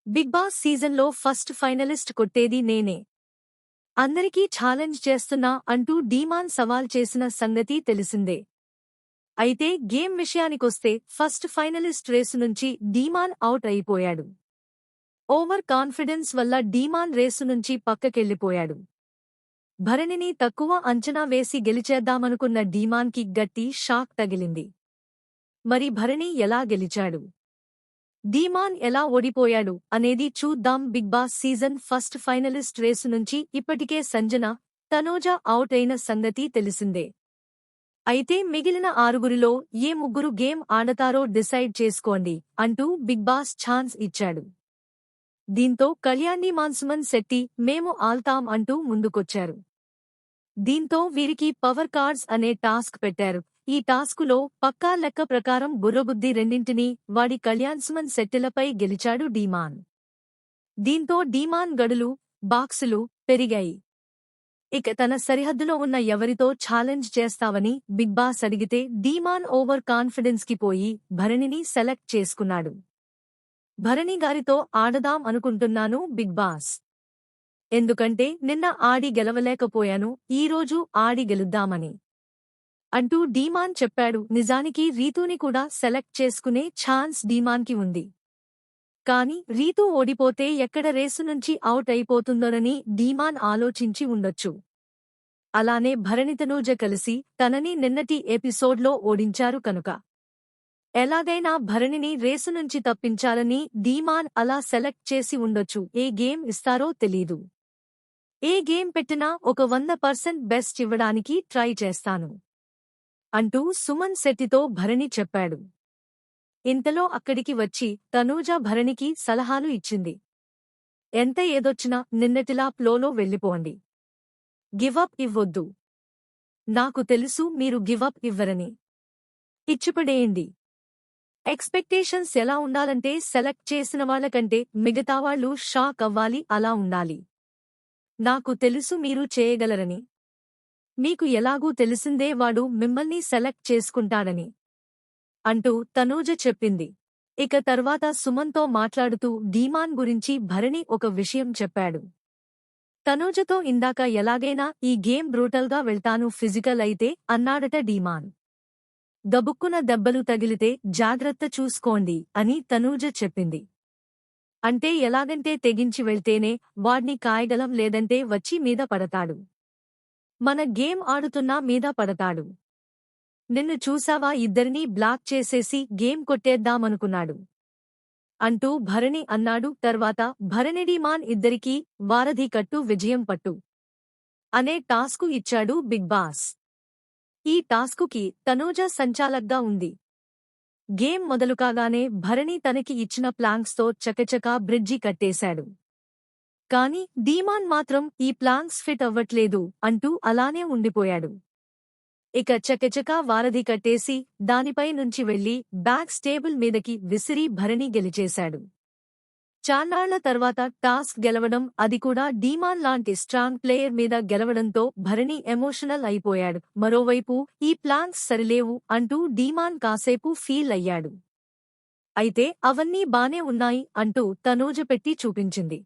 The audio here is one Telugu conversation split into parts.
బిగ్ బాస్ సీజన్లో ఫస్ట్ ఫైనలిస్ట్ కొట్టేది నేనే. అందరికీ ఛాలెంజ్ చేస్తున్నా అంటూ డీమాన్ సవాల్ చేసిన సంగతి తెలిసిందే. అయితే గేమ్ విషయానికొస్తే ఫస్ట్ ఫైనలిస్ట్ రేసు నుంచి డీమాన్ అవుట్ అయిపోయాడు. ఓవర్ కాన్ఫిడెన్స్ వల్ల డీమాన్ రేసు నుంచి పక్కకెళ్లిపోయాడు. భరణిని తక్కువ అంచనా వేసి గెలిచేద్దామనుకున్న డీమాన్కి గట్టి షాక్ తగిలింది. మరి భరణి ఎలా గెలిచాడు? డీమాన్ ఎలా ఓడిపోయాడు అనేది చూద్దాం. Bigg Boss season first finalist race నుంచి ఇప్పటికే సంజన, తనూజ అవుట్ అయిన సంగతి తెలిసిందే. అయితే మిగిలిన ఆరుగురిలో ఏ ముగ్గురు గేమ్ ఆడతారో డిసైడ్ చేసుకోండి అంటూ బిగ్ బాస్ ఛాన్స్ ఇచ్చాడు. దీంతో కళ్యాణి మాన్సుమన్ శెట్టి మేము ఆల్తాం అంటూ ముందుకొచ్చారు. దీంతో వీరికి పవర్ కార్డ్స్ అనే టాస్క్ పెట్టారు. ఈ టాస్కులో పక్కా లెక్క ప్రకారం బుర్రబుద్ధి రెండింటినీ వాడి కళ్యాణ్సుమన్ శెట్టిలపై గెలిచాడు డీమాన్. దీంతో డీమాన్ గడులు, బాక్సులు పెరిగాయి. ఇక తన సరిహద్దులో ఉన్న ఎవరితో ఛాలెంజ్ చేస్తావని బిగ్ బాస్ అడిగితే డీమాన్ ఓవర్ కాన్ఫిడెన్స్ కి పోయి భరణిని సెలెక్ట్ చేసుకున్నాడు. భరణి గారితో ఆడదాం అనుకుంటున్నాను బిగ్ బాస్. ఎందుకంటే నిన్న ఆడి గెలవలేకపోయాను, ఈరోజు ఆడి గెలుద్దామని అంటూ డీమాన్ చెప్పాడు. నిజానికి రీతూని కూడా సెలెక్ట్ చేసుకునే ఛాన్స్ డీమాన్కి ఉంది. కాని రీతూ ఓడిపోతే ఎక్కడ రేసు నుంచి అవుట్ అయిపోతుందోనని డీమాన్ ఆలోచించి ఉండొచ్చు. అలానే భరణితనూజ కలిసి తనని నిన్నటి ఎపిసోడ్లో ఓడించారు కనుక ఎలాగైనా భరణిని రేసు నుంచి తప్పించాలని డీమాన్ అలా సెలెక్ట్ చేసి ఉండొచ్చు. ఏ గేమ్ ఇస్తారో తెలీదు. ఏ గేమ్ పెట్టినా ఒక 100% బెస్ట్ ఇవ్వడానికి ట్రై చేస్తాను అంటూ సుమన్ శెట్టితో భరణి చెప్పాడు. ఇంతలో అక్కడికి వచ్చి తనూజ భరణికి సలహాలు ఇచ్చింది. ఎంత ఏదొచ్చినా నిన్నటిలా ఫ్లోలో వెళ్ళిపోండి. గివప్ ఇవ్వొద్దు. నాకు తెలుసు మీరు గివప్ ఇవ్వరని. ఇచ్చిపడేయండి. ఎక్స్పెక్టేషన్స్ ఎలా ఉండాలంటే సెలెక్ట్ చేసిన వాళ్ళకంటే మిగతావాళ్లు షాక్ అవ్వాలి, అలా ఉండాలి. నాకు తెలుసు మీరు చేయగలరని. మీకు ఎలాగూ తెలిసిందే వాడు మిమ్మల్ని సెలెక్ట్ చేసుకుంటాడని అంటూ తనూజ చెప్పింది. ఇక తర్వాత సుమన్తో మాట్లాడుతూ డీమాన్ గురించి భరణి ఒక విషయం చెప్పాడు. తనూజతో ఇందాక ఎలాగైనా ఈ గేమ్ బ్రూటల్గా వెళ్తాను, ఫిజికల్ అయితే అన్నాడట డీమాన్. గబుక్కున దెబ్బలు తగిలితే జాగ్రత్త చూసుకోండి అని తనూజ చెప్పింది. అంటే ఎలాగంటే తెగించి వెళ్తేనే వాడ్ని కాయగలం, లేదంటే వచ్చి మీద పడతాడు. మన గేమ్ ఆడుతున్నా మీద పడతాడు. నిన్ను చూసావా, ఇద్దరినీ బ్లాక్ చేసేసి గేమ్ కొట్టేద్దామనుకున్నాడు అంటూ భరణి అన్నాడు. తర్వాత భరణి డీమాన్ ఇద్దరికీ వారధి కట్టు విజయం పట్టు అనే టాస్కు ఇచ్చాడు బిగ్ బాస్. ఈ టాస్కుకి తనూజ సంచాలక్గా ఉంది. గేమ్ మొదలుకాగానే భరణి తనకి ఇచ్చిన ప్లాంక్స్తో చకచకా బ్రిడ్జి కట్టేశాడు. కాని డీమాన్ మాత్రం ఈ ప్లాంక్స్ ఫిట్ అవ్వట్లేదు అంటూ అలానే ఉండిపోయాడు. ఇక చకచకా వారధి కట్టేసి దానిపై నుంచి వెళ్లి బ్యాక్ స్టేబుల్ మీదకి విసిరి భరణి గెలిచేశాడు. చాన్నాళ్ల తర్వాత టాస్క్ గెలవడం, అది కూడా డీమాన్ లాంటి స్ట్రాంగ్ ప్లేయర్ మీద గెలవడంతో భరణి ఎమోషనల్ అయిపోయాడు. మరోవైపు ఈ ప్లాంక్స్ సరిలేవు అంటూ డీమాన్ కాసేపు ఫీల్ అయ్యాడు. అయితే అవన్నీ బానే ఉన్నాయి అంటూ తనూజ పెట్టి చూపించింది.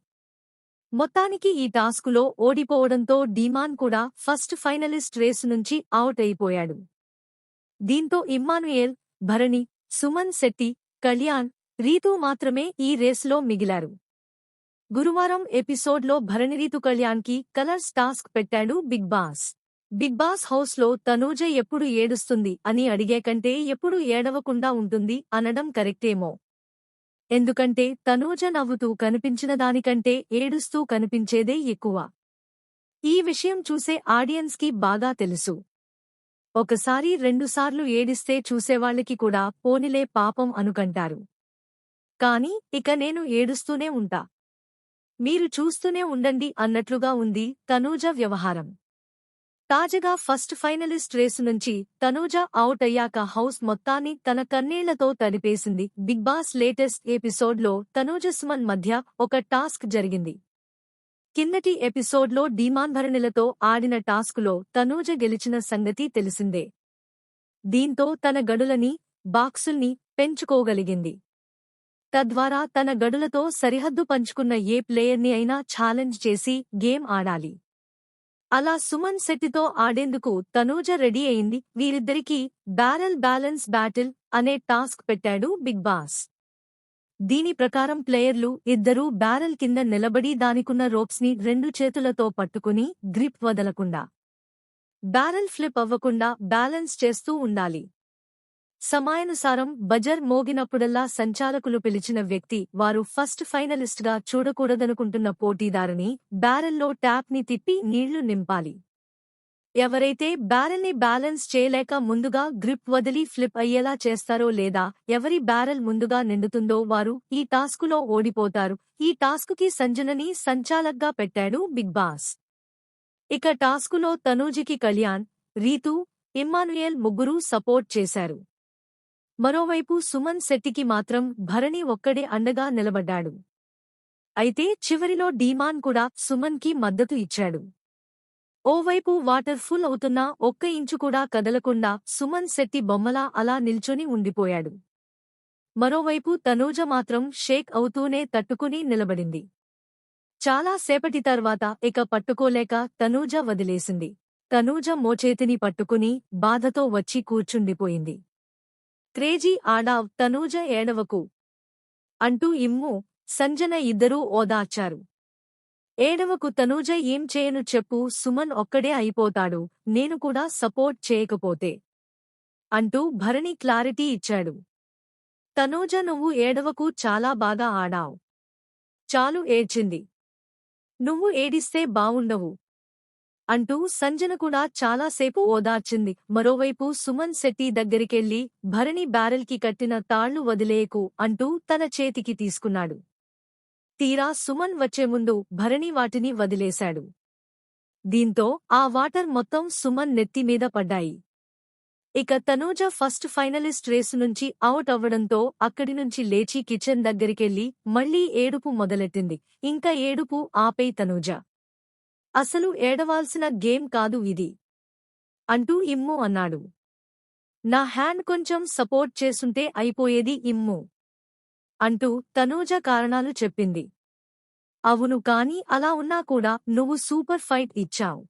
మొత్తానికి ఈ టాస్కులో ఓడిపోవడంతో డీమాన్ కూడా ఫస్ట్ ఫైనలిస్ట్ రేసు నుంచి అవుట్ అయిపోయాడు. దీంతో ఇమ్మానుయేల్, భరణి, సుమన్ శెట్టి, కళ్యాణ్, రీతూ మాత్రమే ఈ రేసులో మిగిలారు. గురువారం ఎపిసోడ్లో భరణి రీతూ కళ్యాణ్కి కలర్స్ టాస్క్ పెట్టాడు బిగ్ బాస్. బిగ్ బాస్ హౌస్లో తనూజ ఎప్పుడు ఏడుస్తుంది అని అడిగే కంటే ఎప్పుడు ఏడవకుండా ఉంటుంది అనడం కరెక్టేమో. ఎందుకంటే తనూజ నవ్వుతూ కనిపించిన దానికంటే ఏడుస్తూ కనిపించేదే ఎక్కువ. ఈ విషయం చూసే ఆడియన్స్కి బాగా తెలుసు. ఒకసారి రెండుసార్లు ఏడిస్తే చూసేవాళ్లకి కూడా పోనిలే పాపం అనుకంటారు. కాని ఇక నేను ఏడుస్తూనే ఉంటా, మీరు చూస్తూనే ఉండండి అన్నట్లుగా ఉంది తనూజ వ్యవహారం. తాజాగా ఫస్ట్ ఫైనలిస్ట్ రేసు నుంచి తనూజ అవుట్ అయ్యాక హౌస్ మొత్తాన్ని తన కన్నీళ్లతో తడిపేసింది. బిగ్ బాస్ లేటెస్ట్ ఎపిసోడ్లో తనూజ సుమన్ మధ్య ఒక టాస్క్ జరిగింది. కిందటి ఎపిసోడ్లో డీమాన్ భరణిలతో ఆడిన టాస్కులో తనూజ గెలిచిన సంగతి తెలిసిందే. దీంతో తన గడులని, బాక్సుల్ని పెంచుకోగలిగింది. తద్వారా తన గడులతో సరిహద్దు పంచుకున్న ఏ ప్లేయర్ని అయినా ఛాలెంజ్ చేసి గేమ్ ఆడాలి. అలా సుమన్ శెట్టితో ఆడేందుకు తనూజ రెడీ అయింది. వీరిద్దరికీ బ్యారెల్ బ్యాలెన్స్ బ్యాటిల్ అనే టాస్క్ పెట్టాడు బిగ్ బాస్. దీని ప్రకారం ప్లేయర్లు ఇద్దరూ బ్యారెల్ కింద నిలబడి దానికున్న రోప్స్ని 2 చేతులతో పట్టుకుని గ్రిప్ వదలకుండా, బ్యారెల్ ఫ్లిప్ అవ్వకుండా బ్యాలెన్స్ చేస్తూ ఉండాలి. సమయానుసారం బజర్ మోగినప్పుడల్లా సంచాలకులు పిలిచిన వ్యక్తి వారు ఫస్ట్ ఫైనలిస్ట్గా చూడకూడదనుకుంటున్న పోటీదారుని బ్యారెల్లో ట్యాప్ని తిప్పి నీళ్లు నింపాలి. ఎవరైతే బ్యారెల్ని బ్యాలెన్స్ చేయలేక ముందుగా గ్రిప్ వదిలి ఫ్లిప్ అయ్యేలా చేస్తారో లేదా ఎవరి బ్యారెల్ ముందుగా నిండుతుందో వారు ఈ టాస్కులో ఓడిపోతారు. ఈ టాస్కుకి సంజనని సంచాలక్గా పెట్టాడు బిగ్ బాస్. ఇక టాస్కులో తనూజకి కళ్యాణ్, రీతూ, ఇమ్మానుయేల్ ముగ్గురూ సపోర్ట్ చేశారు. మరోవైపు సుమన్ శెట్టికి మాత్రం భరణి ఒక్కడే అండగా నిలబడ్డాడు. అయితే చివరిలో డీమాన్ కూడా సుమన్కి మద్దతు ఇచ్చాడు. ఓవైపు వాటర్ ఫుల్ అవుతున్నా ఒక్క ఇంచు కూడా కదలకుండా సుమన్ శెట్టి బొమ్మలా అలా నిల్చొని ఉండిపోయాడు. మరోవైపు తనూజ మాత్రం షేక్ అవుతూనే తట్టుకుని నిలబడింది. చాలా సేపటి తర్వాత ఇక పట్టుకోలేక తనూజ వదిలేసింది. తనూజ మోచేతిని పట్టుకుని బాధతో వచ్చి కూర్చుండిపోయింది. క్రేజీ ఆడావ్ తనూజ ఏడవకు అంటూ ఇమ్ము, సంజన ఇద్దరూ ఓదార్చారు. ఏడవకు తనూజ ఏం చేయను చెప్పు, సుమన్ ఒక్కడే అయిపోతాడు, నేను కూడా సపోర్ట్ చేయకపోతే అంటూ భరణి క్లారిటీ ఇచ్చాడు. తనూజ నువ్వు ఏడవకు, చాలా బాగా ఆడావ్, చాలు ఏడ్చింది, నువ్వు ఏడిస్తే బావుండవు అంటూ సంజన కూడా చాలాసేపు ఓదార్చింది. మరోవైపు సుమన్ శెట్టి దగ్గరికెళ్లి భరణి బ్యారెల్కి కట్టిన తాళ్లు వదిలేయకు అంటూ తన చేతికి తీసుకున్నాడు. తీరా సుమన్ వచ్చే ముందు భరణి వాటిని వదిలేశాడు. దీంతో ఆ వాటర్ మొత్తం సుమన్ నెత్తిమీద పడ్డాయి. ఇక తనూజ ఫస్ట్ ఫైనలిస్ట్ రేసు నుంచి అవుట్ అవ్వడంతో అక్కడి నుంచి లేచి కిచెన్ దగ్గరికెళ్లి మళ్లీ ఏడుపు మొదలెట్టింది. ఇంకా ఏడుపు ఆపై తనూజ, అసలు ఏడవాల్సిన గేమ్ కాదు ఇది అంటూ ఇమ్ము అన్నాడు. నా హ్యాండ్ కొంచెం సపోర్ట్ చేసుంటే అయిపోయేది ఇమ్ము అంటూ తనూజ కారణాలు చెప్పింది. అవును, కానీ అలా ఉన్నా కూడా నువ్వు సూపర్ ఫైట్ ఇచ్చావ్,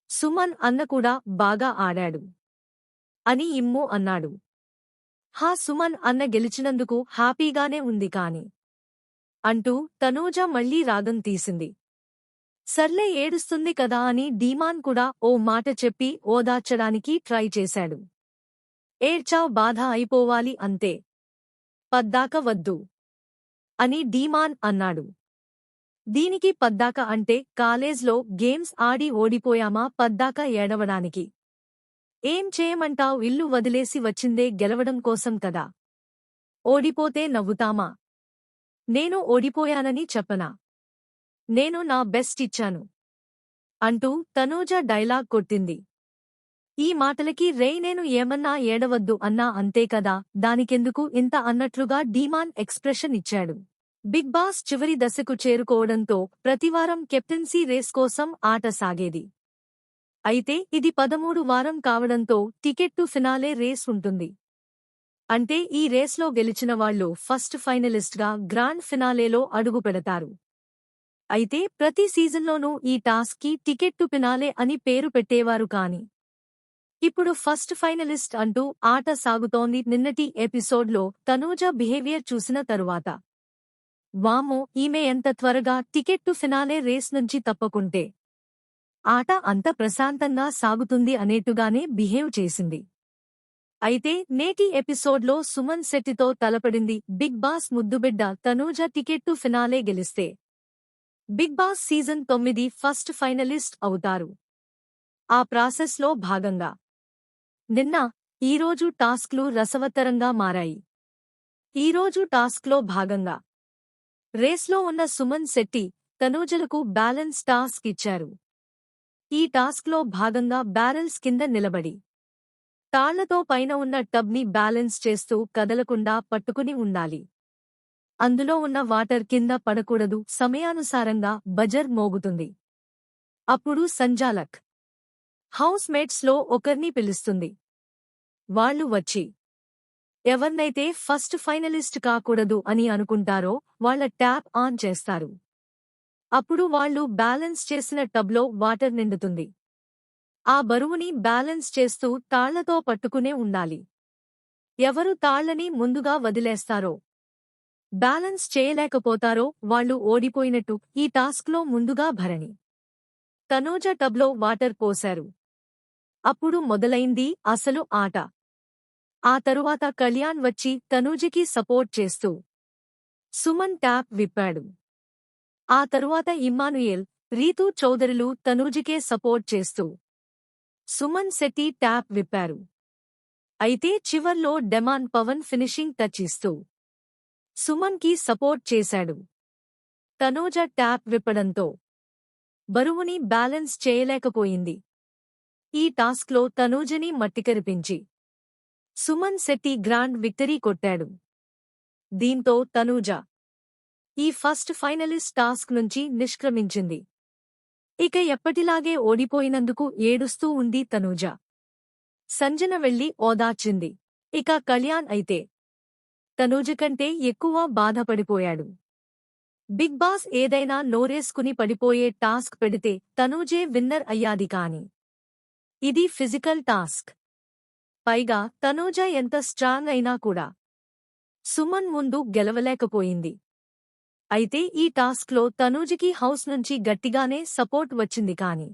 సుమన్ అన్న కూడా బాగా ఆడాడు అని ఇమ్ము అన్నాడు. హా, సుమన్ అన్న గెలిచినందుకు హ్యాపీగానే ఉంది కాని అంటూ తనూజ మళ్లీ రాగం తీసింది. సర్లే ఏడుస్తుంది కదా అని డీమాన్ కూడా ఓ మాట చెప్పి ఓదార్చడానికి ట్రై చేశాడు. ఏడ్చావ్, బాధ అయిపోవాలి అంతే, పద్దాక వద్దు అని డీమాన్ అన్నాడు. దీనికి పద్దాక అంటే కాలేజ్లో గేమ్స్ ఆడి ఓడిపోయామా పద్దాక ఏడవడానికి? ఏం చేయమంటావ్, ఇల్లు వదిలేసి వచ్చిందే గెలవడం కోసం కదా, ఓడిపోతే నవ్వుతామా? నేను ఓడిపోయానని చెప్పనా? నేను నా బెస్ట్ ఇచ్చాను అంటూ తనూజ డైలాగ్ కొట్టింది. ఈ మాటలకి రేయ్, నేను ఏమన్నా ఏడవద్దు అన్నా అంతే కదా, దానికెందుకు ఇంత అన్నట్లుగా డీమాన్ ఎక్స్ప్రెషన్ ఇచ్చాడు. బిగ్ బాస్ చివరి దశకు చేరుకోవడంతో ప్రతివారం కెప్టెన్సీ రేస్ కోసం ఆట సాగేది. అయితే ఇది 13 వారం కావడంతో టికెట్ టు ఫినాలే రేస్ ఉంటుంది. అంటే ఈ రేస్లో గెలిచిన వాళ్లు ఫస్ట్ ఫైనలిస్ట్గా గ్రాండ్ ఫినాలేలో అడుగు పెడతారు. అయితే ప్రతి సీజన్లోనూ ఈ టాస్క్కి టికెట్ టు ఫినాలే అని పేరు పెట్టేవారు కాని ఇప్పుడు ఫస్ట్ ఫైనలిస్ట్ అంటూ ఆట సాగుతోంది. నిన్నటి ఎపిసోడ్లో తనూజ బిహేవియర్ చూసిన తరువాత వామ్మో, ఈమె ఎంత త్వరగా టికెట్ టు ఫినాలే రేస్ నుంచి తప్పకుంటే ఆట అంత ప్రశాంతంగా సాగుతుంది అనేట్టుగానే బిహేవ్ చేసింది. అయితే నేటి ఎపిసోడ్లో సుమన్ శెట్టితో తలపడింది బిగ్ బాస్ ముద్దుబిడ్డ తనూజ. టికెట్ టు ఫినాలే గెలిస్తే Bigg Boss season 9 first finalist అవుతారు. ఆ ప్రాసెస్లో భాగంగా నిన్న, ఈరోజు టాస్క్లు రసవత్తరంగా మారాయి. ఈరోజు టాస్క్లో భాగంగా రేస్లో ఉన్న సుమన్ శెట్టి, తనూజలకు బ్యాలెన్స్ టాస్క్ ఇచ్చారు. ఈ టాస్క్లో భాగంగా బ్యారెల్స్ కింద నిలబడి తాళ్లతో పైన ఉన్న టబ్ని బ్యాలెన్స్ చేస్తూ కదలకుండా పట్టుకుని ఉండాలి. అందులో ఉన్న వాటర్ కింద పడకూడదు. సమయానుసారంగా బజర్ మోగుతుంది. అప్పుడు సంజాలక్ హౌస్ మేట్స్లో ఒకర్ని పిలుస్తుంది. వాళ్లు వచ్చి ఎవర్నైతే ఫస్ట్ ఫైనలిస్ట్ కాకూడదు అని అనుకుంటారో వాళ్ళ ట్యాప్ ఆన్ చేస్తారు. అప్పుడు వాళ్ళు బ్యాలెన్స్ చేసిన టబ్లో వాటర్ నిండుతుంది. ఆ బరువుని బ్యాలెన్స్ చేస్తూ తాళ్లతో పట్టుకునే ఉండాలి. ఎవరు తాళ్లని ముందుగా వదిలేస్తారో, బ్యాలెన్స్ చేయలేకపోతారో వాళ్ళు ఓడిపోయినట్టు. ఈ టాస్క్లో ముందుగా భరణి, తనూజ టబ్లో వాటర్ పోశారు. అప్పుడు మొదలైంది అసలు ఆట. ఆ తరువాత కళ్యాణ్ వచ్చి తనూజకి సపోర్ట్ చేస్తూ సుమన్ ట్యాప్ విప్పాడు. ఆ తరువాత ఇమ్మానుయేల్, రీతూ చౌదరులు తనూజకే సపోర్ట్ చేస్తూ సుమన్ శెట్టి ట్యాప్ విప్పారు. అయితే చివర్లో డెమాన్ పవన్ ఫినిషింగ్ టచ్ ఇస్తూ సుమన్కి సపోర్ట్ చేశాడు. తనూజ ట్యాప్ విప్పడంతో బరువుని బ్యాలెన్స్ చేయలేకపోయింది. ఈ టాస్క్లో తనూజని మట్టికరిపించి సుమన్ శెట్టి గ్రాండ్ విక్టరీ కొట్టాడు. దీంతో తనూజ ఈ ఫస్ట్ ఫైనలిస్ట్ టాస్క్ నుంచి నిష్క్రమించింది. ఇక ఎప్పటిలాగే ఓడిపోయినందుకు ఏడుస్తూ ఉంది తనూజ. సంజన వెళ్లి ఓదార్చింది. ఇక కళ్యాణ్ అయితే తనూజ కంటే ఎక్కువ బాధపడిపోయాడు. బిగ్ బాస్ ఏదైనా నోరేసుకుని పడిపోయే టాస్క్ పెడితే తనూజే విన్నర్ అయ్యాది కాని ఇది ఫిజికల్ టాస్క్. పైగా తనూజ ఎంత స్ట్రాంగ్ అయినా కూడా సుమన్ ముందు గెలవలేకపోయింది. అయితే ఈ టాస్క్లో తనూజకి హౌస్ నుంచి గట్టిగానే సపోర్ట్ వచ్చింది కాని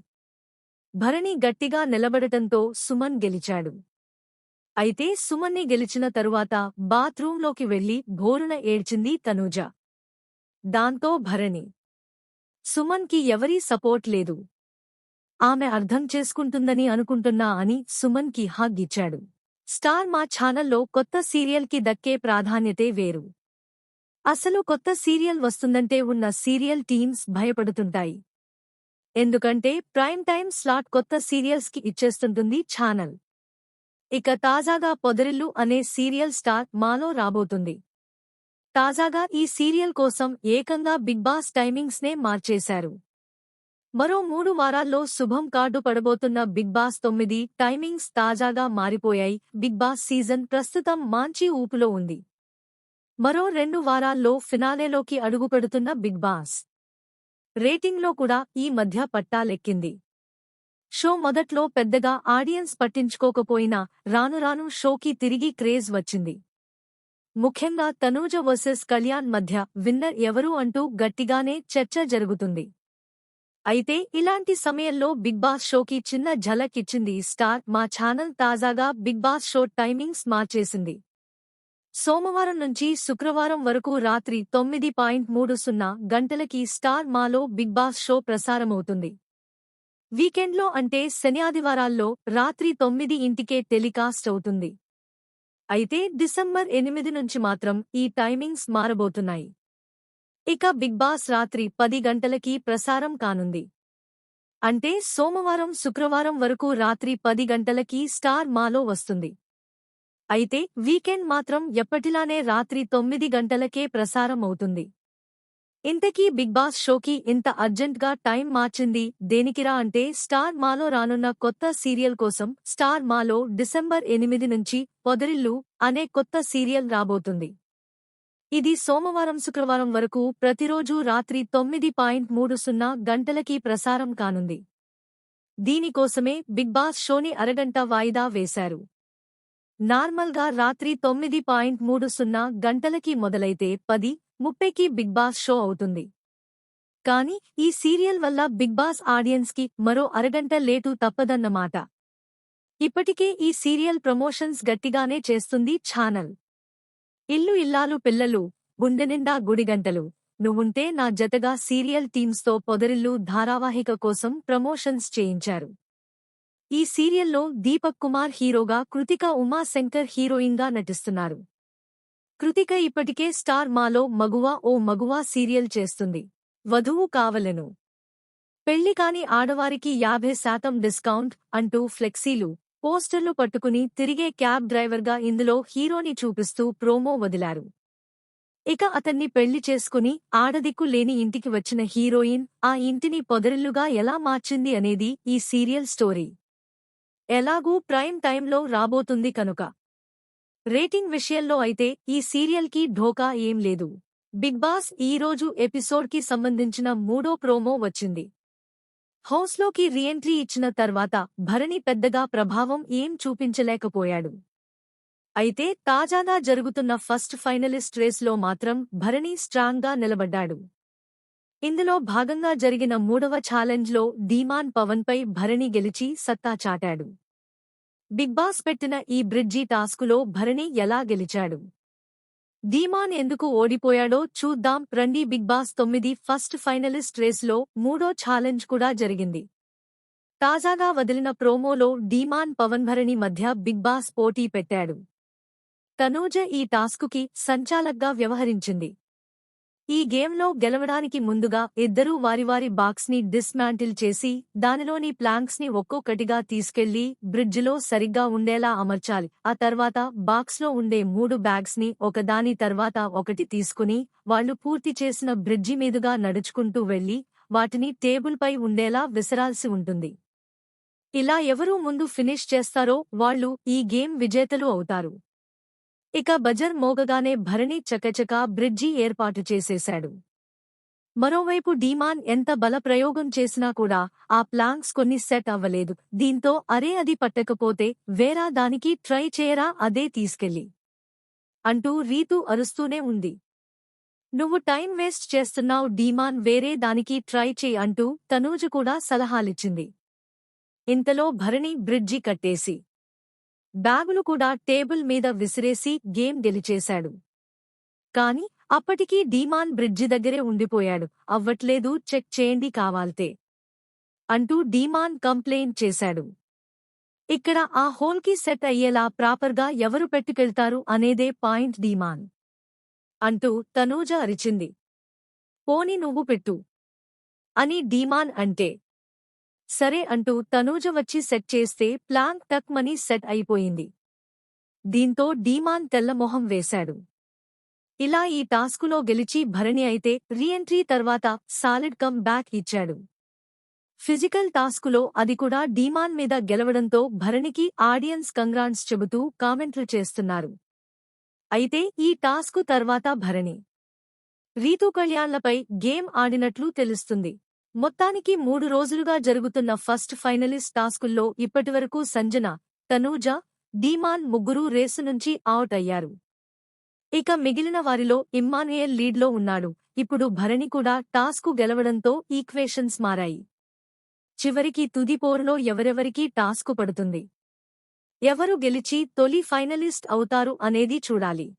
భరణి గట్టిగా నిలబడటంతో సుమన్ గెలిచాడు. అయితే సుమన్ని గెలిచిన తరువాత బాత్రూంలోకి వెళ్లి భోరున ఏడ్చింది తనూజ. దాంతో భరణి, సుమన్కి ఎవరీ సపోర్ట్ లేదు, ఆమె అర్థం చేసుకుంటుందని అనుకుంటున్నా అని సుమన్కి హగ్ ఇచ్చాడు. స్టార్ మా ఛానల్లో కొత్త సీరియల్కి దక్కే ప్రాధాన్యతే వేరు. అసలు కొత్త సీరియల్ వస్తుందంటే ఉన్న సీరియల్ టీమ్స్ భయపడుతుంటాయి. ఎందుకంటే ప్రైమ్ టైమ్ స్లాట్ కొత్త సీరియల్స్కి ఇచ్చేస్తుంటుంది ఛానల్. ఇక తాజాగా పొదరిల్లు అనే సీరియల్ స్టార్ మాలో రాబోతుంది. తాజాగా ఈ సీరియల్ కోసం ఏకంగా బిగ్ బాస్ టైమింగ్స్నే మార్చేశారు. మరో 3 వారాల్లో శుభం కార్డు పడబోతున్న బిగ్ బాస్ 9 టైమింగ్స్ తాజాగా మారిపోయాయి. బిగ్ బాస్ సీజన్ ప్రస్తుతం మంచి ఊపులో ఉంది. మరో 2 వారాల్లో ఫినాలేలోకి అడుగుపెడుతున్న బిగ్ బాస్ రేటింగ్లో కూడా ఈ మధ్య పట్టాలెక్కింది. షో మొదట్లో పెద్దగా ఆడియన్స్ పట్టించుకోకపోయినా రాను రాను షోకి తిరిగి క్రేజ్ వచ్చింది. ముఖ్యంగా తనూజ వర్సెస్ కళ్యాణ్ మధ్య విన్నర్ ఎవరు అంటూ గట్టిగానే చర్చ జరుగుతుంది. అయితే ఇలాంటి సమయంలో బిగ్ బాస్ షోకి చిన్న ఝలక్ ఇచ్చింది స్టార్ మా ఛానల్. తాజాగా బిగ్ బాస్ షో టైమింగ్స్ మార్చేసింది. సోమవారం నుంచి శుక్రవారం వరకు రాత్రి 9:30 గంటలకి స్టార్ మాలో బిగ్ బాస్ షో ప్రసారమవుతుంది. వీకెండ్లో అంటే శనిఆదివారాల్లో రాత్రి 9ంటికే టెలికాస్ట్ అవుతుంది. అయితే డిసెంబర్ 8 నుంచి మాత్రం ఈ టైమింగ్స్ మారబోతున్నాయి. ఇక బిగ్ బాస్ రాత్రి 10 గంటలకి ప్రసారం కానుంది. అంటే సోమవారం శుక్రవారం వరకు రాత్రి 10 గంటలకి స్టార్ మాలో వస్తుంది. అయితే వీకెండ్ మాత్రం ఎప్పటిలానే రాత్రి 9 గంటలకే ప్రసారం అవుతుంది. ఇంతకీ బిగ్ బాస్ షోకి ఇంత అర్జెంట్గా టైం మార్చింది దేనికిరా అంటే స్టార్ మాలో రానున్న కొత్త సీరియల్ కోసం. స్టార్ మాలో డిసెంబర్ 8 నుంచి పొదరిల్లు అనే కొత్త సీరియల్ రాబోతుంది. ఇది సోమవారం శుక్రవారం వరకు ప్రతిరోజూ రాత్రి 9:30 గంటలకి ప్రసారం కానుంది. దీనికోసమే బిగ్ బాస్ షోని అరగంట వాయిదా వేశారు. నార్మల్గా రాత్రి 9:30 గంటలకి మొదలైతే 10:30కి బిగ్ బాస్ షో అవుతుంది. కానీ ఈ సీరియల్ వల్ల బిగ్ బాస్ ఆడియన్స్కి మరో అరగంట లేటు తప్పదన్నమాట. ఇప్పటికే ఈ సీరియల్ ప్రమోషన్స్ గట్టిగానే చేస్తుంది ఛానల్. ఇల్లు ఇల్లాలు పిల్లలు, గుండెనిండా గుడిగంటలు, నువ్వుంటే నా జతగా సీరియల్ టీమ్స్తో పొదరిల్లు ధారావాహిక కోసం ప్రమోషన్స్ చేయించారు. ఈ సీరియల్లో దీపక్ కుమార్ హీరోగా, కృతిక ఉమాశంకర్ హీరోయిన్గా నటిస్తున్నారు. కృతిక ఇప్పటికే స్టార్ మాలో మగువా ఓ మగువా సీరియల్ చేస్తుంది. వధువు కావలెను, పెళ్లి కాని ఆడవారికి 50% డిస్కౌంట్ అంటూ ఫ్లెక్సీలు, పోస్టర్లు పట్టుకుని తిరిగే క్యాబ్ డ్రైవర్గా ఇందులో హీరోని చూపిస్తూ ప్రోమో వదిలారు. ఇక అతన్ని పెళ్లి చేసుకుని ఆడదిక్కు లేని ఇంటికి వచ్చిన హీరోయిన్ ఆ ఇంటిని పొదరిల్లుగా ఎలా మార్చింది అనేది ఈ సీరియల్ స్టోరీ. ఎలాగూ ప్రైమ్ టైంలో రాబోతుంది కనుక రేటింగ్ విషయంలో అయితే ఈ సీరియల్కి ఢోకా ఏం లేదు. బిగ్ బాస్ ఈ రోజు ఎపిసోడ్కి సంబంధించిన 3వ ప్రోమో వచ్చింది. హౌస్లోకి రీఎంట్రీ ఇచ్చిన తర్వాత భరణి పెద్దగా ప్రభావం ఏం చూపించలేకపోయాడు. అయితే తాజాగా జరుగుతున్న ఫస్ట్ ఫైనలిస్ట్ రేస్లో మాత్రం భరణి స్ట్రాంగ్గా నిలబడ్డాడు. ఇందులో భాగంగా జరిగిన 3వ ఛాలెంజ్లో ధీమాన్ పవన్పై భరణి గెలిచి సత్తా చాటాడు. బిగ్ బాస్ పెట్టిన ఈ బ్రిడ్జి టాస్కులో భరణి ఎలా గెలిచాడు? ధీమాన్ ఎందుకు ఓడిపోయాడో చూద్దాం రండి. బిగ్ బాస్ 9 ఫస్ట్ ఫైనలిస్ట్ రేస్లో 3వ ఛాలెంజ్ కూడా జరిగింది. తాజాగా వదిలిన ప్రోమోలో ధీమాన్ పవన్ భరణి మధ్య బిగ్ బాస్ పోటీ పెట్టాడు. తనూజ ఈ టాస్కుకి సంచాలక్గా వ్యవహరించింది. ఈ గేమ్లో గెలవడానికి ముందుగా ఇద్దరూ వారి బాక్స్ని డిస్మాంటిల్ చేసి దానిలోని ప్లాంక్స్ని ఒక్కొక్కటిగా తీసుకెళ్లి బ్రిడ్జిలో సరిగ్గా ఉండేలా అమర్చాలి. ఆ తర్వాత బాక్స్లో ఉండే 3 బ్యాగ్స్ని ఒకదాని తర్వాత ఒకటి తీసుకుని వాళ్లు పూర్తి చేసిన బ్రిడ్జి మీదుగా నడుచుకుంటూ వెళ్లి వాటిని టేబుల్పై ఉండేలా విసరాల్సి ఉంటుంది. ఇలా ఎవరూ ముందు ఫినిష్ చేస్తారో వాళ్లు ఈ గేమ్ విజేతలు అవుతారు. ఇక బజర్ మోగగానే భరణి చకచకా బ్రిడ్జి ఏర్పాటు చేసేశాడు. మరోవైపు ధీమాన్ ఎంత బల ప్రయోగం చేసినా కూడా ఆ ప్లాంక్స్ కొన్ని సెట్ అవ్వలేదు. దీంతో అరే అది పట్టకపోతే వేరా దానికి ట్రై చేయరా, అదే తీసుకెళ్ళి అంటూ రీతూ అరుస్తూనే ఉంది. నువ్వు టైం వేస్ట్ చేస్తున్నావ్ ధీమాన్, వేరే దానికి ట్రై చేయి అంటూ తనూజ కూడా సలహాలిచ్చింది. ఇంతలో భరణి బ్రిడ్జి కట్టేసి బ్యాగులు కూడా టేబుల్ మీద విసిరేసి గేమ్ గెలిచేశాడు. కాని అప్పటికీ ధీమాన్ బ్రిడ్జి దగ్గరే ఉండిపోయాడు. అవ్వట్లేదు, చెక్ చేయండి కావాల్తే అంటూ ధీమాన్ కంప్లైంట్ చేశాడు. ఇక్కడ ఆ హోల్కి సెట్ అయ్యేలా ప్రాపర్గా ఎవరు పెట్టుకెళ్తారు అనేదే పాయింట్ ధీమాన్ అంటూ తనూజ అరిచింది. పోని నువ్వు పెట్టు అని ధీమాన్ అంటే సరే అంటూ తనూజ వచ్చి సెట్ చేస్తే ప్లాంక్ టక్ మనీ సెట్ అయిపోయింది. దీంతో ధీమాన్ తెల్లమొహం వేశాడు. ఇలా ఈ టాస్కులో గెలిచి భరణి అయితే రీఎంట్రీ తర్వాత సాలిడ్ కమ్ బ్యాక్ ఇచ్చాడు. ఫిజికల్ టాస్కులో అది కూడా ధీమాన్ మీద గెలవడంతో భరణికి ఆడియన్స్ కంగ్రాట్స్ చెబుతూ కామెంట్లు చేస్తున్నారు. అయితే ఈ టాస్కు తర్వాత భరణి, రీతూ కళ్యాణ్లపై గేమ్ ఆడినట్లు తెలుస్తుంది. మొత్తానికి 3 రోజులుగా జరుగుతున్న ఫస్ట్ ఫైనలిస్ట్ టాస్కుల్లో ఇప్పటివరకు సంజన, తనూజ, ధీమాన్ ముగ్గురూ రేసు నుంచి అవుట్ అయ్యారు. ఇక మిగిలిన వారిలో ఇమ్మానుయేల్ లీడ్లో ఉన్నాడు. ఇప్పుడు భరణి కూడా టాస్కు గెలవడంతో ఈక్వేషన్స్ మారాయి. చివరికి తుది పోరులో ఎవరెవరికి టాస్కు పడుతుంది, ఎవరు గెలిచి తొలి ఫైనలిస్ట్ అవుతారు అనేది చూడాలి.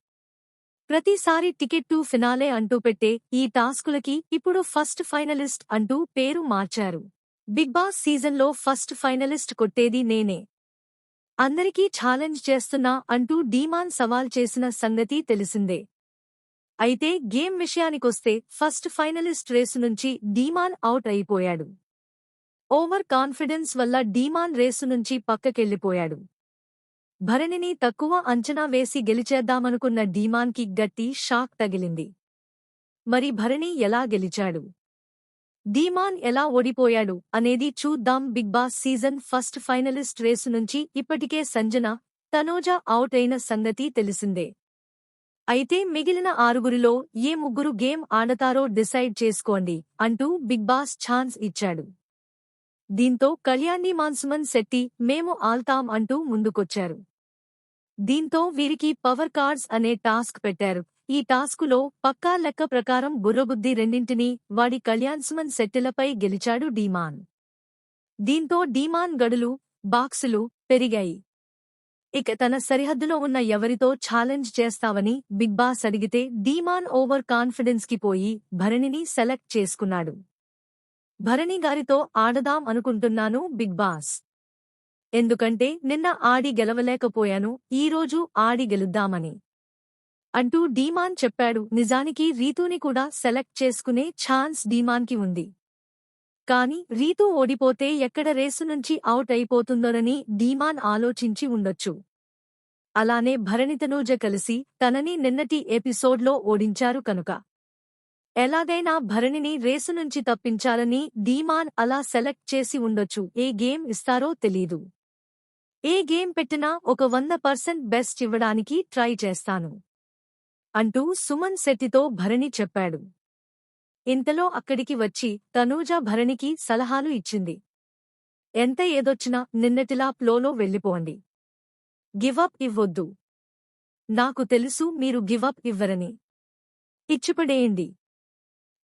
ప్రతిసారి టికెట్ టు ఫినాలే అంటూ పెట్టే ఈ టాస్కులకి ఇప్పుడు ఫస్ట్ ఫైనలిస్ట్ అంటూ పేరు మార్చారు. బిగ్ బాస్ సీజన్లో ఫస్ట్ ఫైనలిస్ట్ కొట్టేది నేనే, అందరికీ ఛాలెంజ్ చేస్తున్నా అంటూ ధీమాన్ సవాల్ చేసిన సంగతి తెలిసిందే. అయితే గేమ్ విషయానికొస్తే ఫస్ట్ ఫైనలిస్ట్ రేసు నుంచి ధీమాన్ అవుట్ అయిపోయాడు. ఓవర్ కాన్ఫిడెన్స్ వల్ల ధీమాన్ రేసు నుంచి పక్కకెళ్లిపోయాడు. భరణిని తక్కువ అంచనా వేసి గెలిచేద్దామనుకున్న ధీమాన్కి గట్టి షాక్ తగిలింది. మరి భరణి ఎలా గెలిచాడు, ధీమాన్ ఎలా ఓడిపోయాడు అనేది చూద్దాం. Bigg Boss season first finalist race నుంచి ఇప్పటికే సంజన, తనూజ అవుట్ అయిన సంగతి తెలిసిందే. అయితే మిగిలిన 6గురిలో ఏ 3 గేమ్ ఆడతారో డిసైడ్ చేసుకోండి అంటూ బిగ్ బాస్ ఛాన్స్ ఇచ్చాడు. దీంతో కళ్యాణి, మాన్సుమన్ శెట్టి మేము ఆల్తాం అంటూ ముందుకొచ్చారు. దీంతో వీరికి పవర్ కార్డ్స్ అనే టాస్క్ పెట్టారు. ఈ టాస్కులో పక్కా లెక్క ప్రకారం బుర్రబుద్ధి రెండింటినీ వాడి కళ్యాణ్సుమన్ శెట్టిలపై గెలిచాడు ధీమాన్. దీంతో ధీమాన్ గడులు, బాక్సులు పెరిగాయి. ఇక తన సరిహద్దులో ఉన్న ఎవరితో ఛాలెంజ్ చేస్తావని బిగ్ బాస్ అడిగితే ధీమాన్ ఓవర్ కాన్ఫిడెన్స్ కి పోయి భరణిని సెలెక్ట్ చేసుకున్నాడు. భరణి గారితో ఆడదాం అనుకుంటున్నాను బిగ్ బాస్, ఎందుకంటే నిన్న ఆడి గెలవలేకపోయాను, ఈరోజు ఆడి గెలుద్దామని అంటూ ధీమాన్ చెప్పాడు. నిజానికి రీతూని కూడా సెలెక్ట్ చేసుకునే ఛాన్స్ ధీమాన్కి ఉంది. కాని రీతూ ఓడిపోతే ఎక్కడ రేసు నుంచి అవుట్ అయిపోతుందోనని ధీమాన్ ఆలోచించి ఉండొచ్చు. అలానే భరణి, తనూజ కలిసి తనని నిన్నటి ఎపిసోడ్లో ఓడించారు కనుక ఎలాగైనా భరణిని రేసు నుంచి తప్పించాలని ధీమాన్ అలా సెలెక్ట్ చేసి ఉండొచ్చు. ఏ గేమ్ ఇస్తారో తెలీదు. ఏ గేమ్ పెట్టినా ఒక 100% బెస్ట్ ఇవ్వడానికి ట్రై చేస్తాను అంటూ సుమన్ శెట్టితో భరణి చెప్పాడు. ఇంతలో అక్కడికి వచ్చి తనూజ భరణికి సలహాలు ఇచ్చింది. ఎంత ఏదొచ్చినా నిన్నటిలా ఫ్లోలో వెళ్ళిపోండి. గివప్ ఇవ్వొద్దు. నాకు తెలుసు మీరు గివప్ ఇవ్వరని. ఇచ్చిపడేయండి.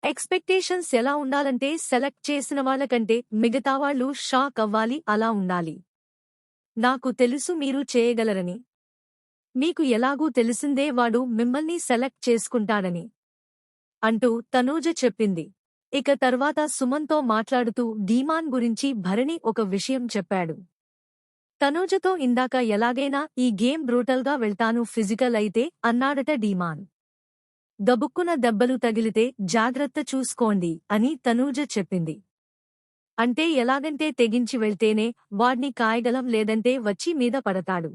ఎక్స్‌పెక్టేషన్స్ ఎలా ఉండాలంటే సెలెక్ట్ చేసిన వాళ్ళకంటే మిగతావాళ్ళు షాక్ అవ్వాలి, అలా ఉండాలి. నాకు తెలుసు మీరు చేయగలరని. మీకు ఎలాగూ తెలిసిందే వాడు మిమ్మల్ని సెలెక్ట్ చేసుకుంటాడని అంటూ తనూజ చెప్పింది. ఇక తర్వాత సుమన్తో మాట్లాడుతూ ధీమాన్ గురించి భరణి ఒక విషయం చెప్పాడు. తనూజతో ఇందాక ఎలాగైనా ఈ గేమ్ బ్రూటల్గా వెళ్తాను ఫిజికల్ అయితే అన్నాడట ధీమాన్. గబుక్కున దెబ్బలు తగిలితే జాగ్రత్త చూసుకోండి అని తనూజ చెప్పింది. అంటే ఎలాగంటే తెగించి వెళ్తేనే వాడ్ని కాయగలం, లేదంటే వచ్చి మీద పడతాడు.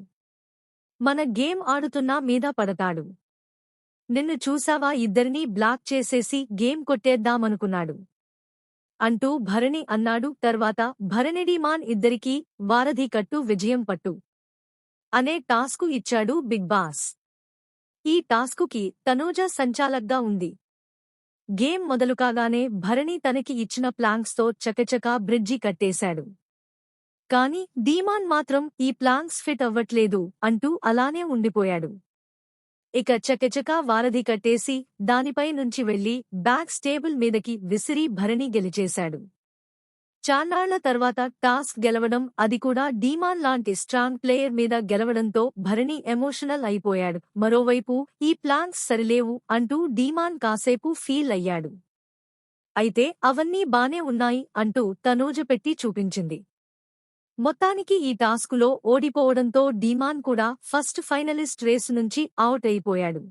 మన గేమ్ ఆడుతున్నా మీద పడతాడు. నిన్ను చూసావా, ఇద్దరినీ బ్లాక్ చేసేసి గేమ్ కొట్టేద్దామనుకున్నాడు అంటూ భరణి అన్నాడు. తర్వాత భరణిడీమాన్ ఇద్దరికీ వారధి కట్టు విజయం పట్టు అనే టాస్కు ఇచ్చాడు బిగ్ బాస్. ఈ టాస్కుకి తనూజ సంచాలక్గా ఉంది. గేమ్ మొదలుకాగానే భరణి తనకి ఇచ్చిన ప్లాంక్స్తో చకచకా బ్రిడ్జి కట్టేశాడు. కాని ధీమాన్ మాత్రం ఈ ప్లాంక్స్ ఫిట్ అవ్వట్లేదు అంటూ అలానే ఉండిపోయాడు. ఇక చకచకా వారధి కట్టేసి దానిపై నుంచి వెళ్లి బ్యాక్ స్టేబుల్ మీదకి విసిరి భరణి గెలిచేశాడు. చాన్నాళ్ల తర్వాత టాస్క్ గెలవడం, అది కూడా ధీమాన్ లాంటి స్ట్రాంగ్ ప్లేయర్ మీద గెలవడంతో భరణి ఎమోషనల్ అయిపోయాడు. మరోవైపు ఈ ప్లాన్స్ సరిలేవు అంటూ ధీమాన్ కాసేపు ఫీల్ అయ్యాడు. అయితే అవన్నీ బానే ఉన్నాయి అంటూ తనూజ పెట్టి చూపించింది. మొత్తానికి ఈ టాస్కులో ఓడిపోవడంతో ధీమాన్ కూడా ఫస్ట్ ఫైనలిస్ట్ రేసు నుంచి అవుట్ అయిపోయాడు.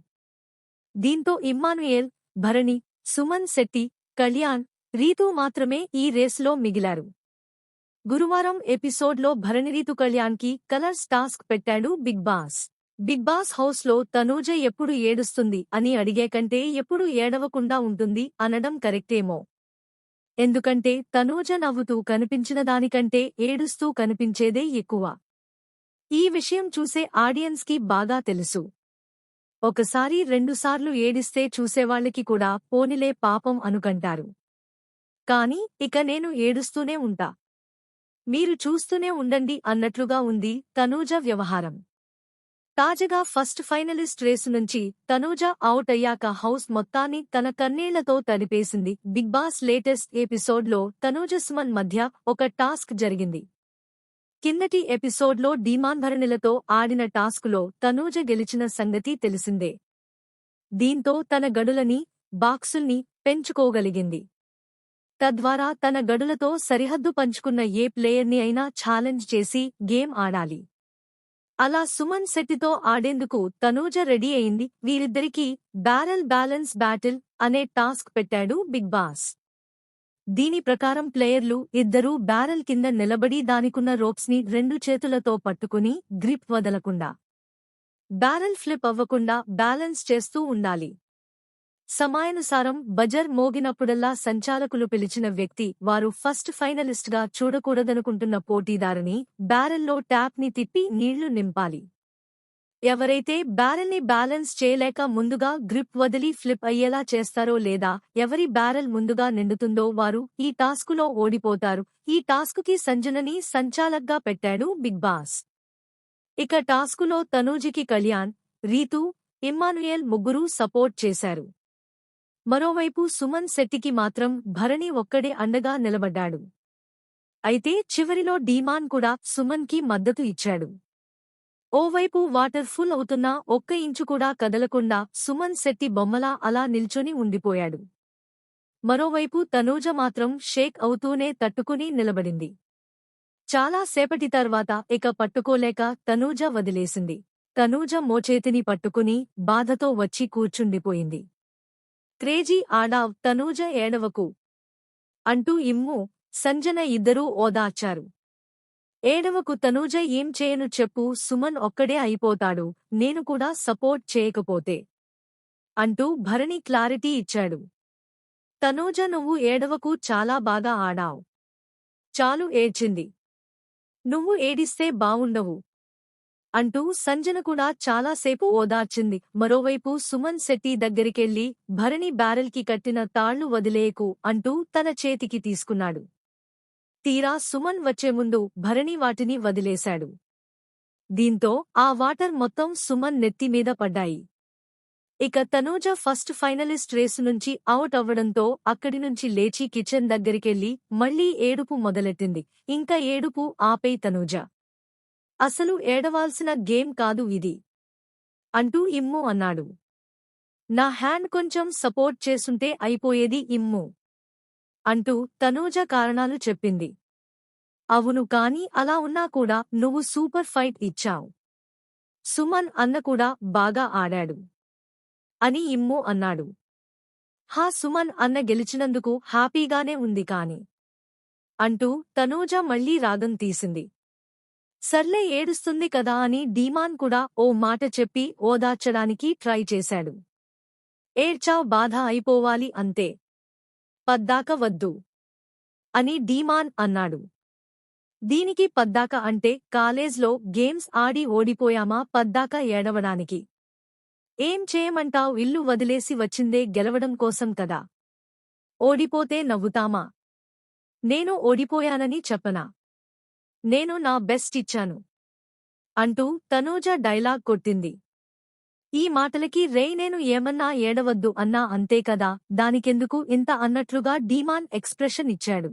దీంతో ఇమ్మానుయేల్, భరణి, సుమన్ శెట్టి, కళ్యాణ్, రీతూ మాత్రమే ఈ రేసులో మిగిలారు. గురువారం ఎపిసోడ్లో భరణిరీతు కళ్యాణ్కి కలర్స్ టాస్క్ పెట్టాడు బిగ్ బాస్. బిగ్ బాస్ హౌస్లో తనూజ ఎప్పుడు ఏడుస్తుంది అని అడిగే కంటే ఎప్పుడు ఏడవకుండా ఉంటుంది అనడం కరెక్టేమో. ఎందుకంటే తనూజ నవ్వుతూ కనిపించిన దానికంటే ఏడుస్తూ కనిపించేదే ఎక్కువ. ఈ విషయం చూసే ఆడియన్స్కి బాగా తెలుసు. ఒకసారి రెండుసార్లు ఏడిస్తే చూసేవాళ్లకి కూడా పోనిలే పాపం అనుకంటారు. కాని ఇక నేను ఏడుస్తూనే ఉంటా, మీరు చూస్తూనే ఉండండి అన్నట్లుగా ఉంది తనూజ వ్యవహారం. తాజాగా ఫస్ట్ ఫైనలిస్ట్ రేసు నుంచి తనూజ అవుట్ అయ్యాక హౌస్ మొత్తాన్ని తన కన్నీళ్లతో తడిపేసింది. బిగ్ బాస్ లేటెస్ట్ ఎపిసోడ్లో తనూజ సుమన్ మధ్య ఒక టాస్క్ జరిగింది. కిందటి ఎపిసోడ్లో ధీమాన్ భరణిలతో ఆడిన టాస్కులో తనూజ గెలిచిన సంగతి తెలిసిందే. దీంతో తన గడులని, బాక్సుల్ని పెంచుకోగలిగింది. తద్వారా తన గడులతో సరిహద్దు పంచుకున్న ఏ ప్లేయర్ని అయినా ఛాలెంజ్ చేసి గేమ్ ఆడాలి. అలా సుమన్ శెట్టితో ఆడేందుకు తనూజ రెడీ అయింది. వీరిద్దరికీ బ్యారెల్ బ్యాలెన్స్ బ్యాటిల్ అనే టాస్క్ పెట్టాడు బిగ్ బాస్. దీని ప్రకారం ప్లేయర్లు ఇద్దరూ బ్యారెల్ కింద నిలబడి దానికున్న రోప్స్ని రెండు చేతులతో పట్టుకుని గ్రిప్ వదలకుండా, బ్యారెల్ ఫ్లిప్ అవ్వకుండా బ్యాలెన్స్ చేస్తూ ఉండాలి. సమయానుసారం బజర్ మోగినప్పుడల్లా సంచాలకులు పిలిచిన వ్యక్తి వారు ఫస్ట్ ఫైనలిస్ట్గా చూడకూడదనుకుంటున్న పోటీదారుని బ్యారెల్లో ట్యాప్ని తిప్పి నీళ్లు నింపాలి. ఎవరైతే బ్యారెల్ని బ్యాలెన్స్ చేయలేక ముందుగా గ్రిప్ వదిలి ఫ్లిప్ అయ్యేలా చేస్తారో లేదా ఎవరి బ్యారెల్ ముందుగా నిండుతుందో వారు ఈ టాస్కులో ఓడిపోతారు. ఈ టాస్కుకి సంజనని సంచాలక్గా పెట్టాడు బిగ్ బాస్. ఇక టాస్కులో తనూజకి కళ్యాణ్, రీతూ, ఇమ్మానుయేల్ ముగ్గురూ సపోర్ట్ చేశారు. మరోవైపు సుమన్ శెట్టికి మాత్రం భరణి ఒక్కడే అండగా నిలబడ్డాడు. అయితే చివరిలో ధీమాన్ కూడా సుమన్కి మద్దతు ఇచ్చాడు. ఓవైపు వాటర్ ఫుల్ అవుతున్నా ఒక్క ఇంచు కూడా కదలకుండా సుమన్ శెట్టి బొమ్మలా అలా నిల్చొని ఉండిపోయాడు. మరోవైపు తనూజ మాత్రం షేక్ అవుతూనే తట్టుకుని నిలబడింది. చాలా సేపటి తర్వాత ఇక పట్టుకోలేక తనూజ వదిలేసింది. తనూజ మోచేతిని పట్టుకుని బాధతో వచ్చి కూర్చుండిపోయింది. క్రేజీ ఆడావ్ తనూజ, ఏడవకు అంటూ ఇమ్ము, సంజన ఇద్దరూ ఓదార్చారు. ఏడవకు తనూజ, ఏం చేయను చెప్పు, సుమన్ ఒక్కడే అయిపోతాడు, నేను కూడా సపోర్ట్ చేయకపోతే అంటూ భరణి క్లారిటీ ఇచ్చాడు. తనూజ, నువ్వు ఏడవకు, చాలా బాగా ఆడావ్, చాలు ఏడ్చింది. నువ్వు ఏడిస్తే బావుండవు అంటూ సంజన కూడా చాలాసేపు ఓదార్చింది. మరోవైపు సుమన్ శెట్టి దగ్గరికెళ్ళి భరణి బ్యారెల్కి కట్టిన తాళ్లు వదిలేయకు అంటూ తన చేతికి తీసుకున్నాడు. తీరా సుమన్ వచ్చే ముందు భరణి వాటిని వదిలేశాడు. దీంతో ఆ వాటర్ మొత్తం సుమన్ నెత్తిమీద పడ్డాయి. ఇక తనూజ ఫస్ట్ ఫైనలిస్ట్ రేసు నుంచి అవుట్ అవ్వడంతో అక్కడినుంచి లేచి కిచెన్ దగ్గరికెళ్ళి మళ్లీ ఏడుపు మొదలెట్టింది. ఇంకా ఏడుపు ఆపేయ్ తనూజ. అసలు ఏడవాల్సిన గేమ్ కాదు ఇది అంటూ ఇమ్ము అన్నాడు. నా హ్యాండ్ కొంచెం సపోర్ట్ చేసుంటే అయిపోయేది ఇమ్ము అంటూ తనూజ కారణాలు చెప్పింది. అవును, కానీ అలా ఉన్నా కూడా నువ్వు సూపర్ ఫైట్ ఇచ్చావ్. సుమన్ అన్న కూడా బాగా ఆడాడు అని ఇమ్ము అన్నాడు. హా, సుమన్ అన్న గెలిచినందుకు హ్యాపీగానే ఉంది కాని అంటూ తనూజ మళ్లీ రాగం తీసింది. సర్లే, ఏడుస్తుంది కదా అని డీమాన్ కూడా ఓ మాట చెప్పి ఓదార్చడానికి ట్రై చేశాడు. ఏడ్చావ్, బాధ అయిపోవాలి అంతే, పద్దాక వద్దు అని డీమాన్ అన్నాడు. దీనికి పద్దాక అంటే కాలేజ్లో గేమ్స్ ఆడి ఓడిపోయామా పద్దాక ఏడవడానికి? ఏం చేయమంటావ్, ఇల్లు వదిలేసి వచ్చిందే గెలవడం కోసం కదా. ఓడిపోతే నవ్వుతామా? నేను ఓడిపోయానని చెప్పనా? నేను నా బెస్ట్ ఇచ్చాను అంటూ తనూజ డైలాగ్ కొట్టింది. ఈ మాటలకి రేయ్, నేను ఏమన్నా ఏడవద్దు అన్నా అంతే కదా, దానికెందుకు ఇంత అన్నట్లుగా డీమాన్ ఎక్స్ప్రెషన్ ఇచ్చాడు.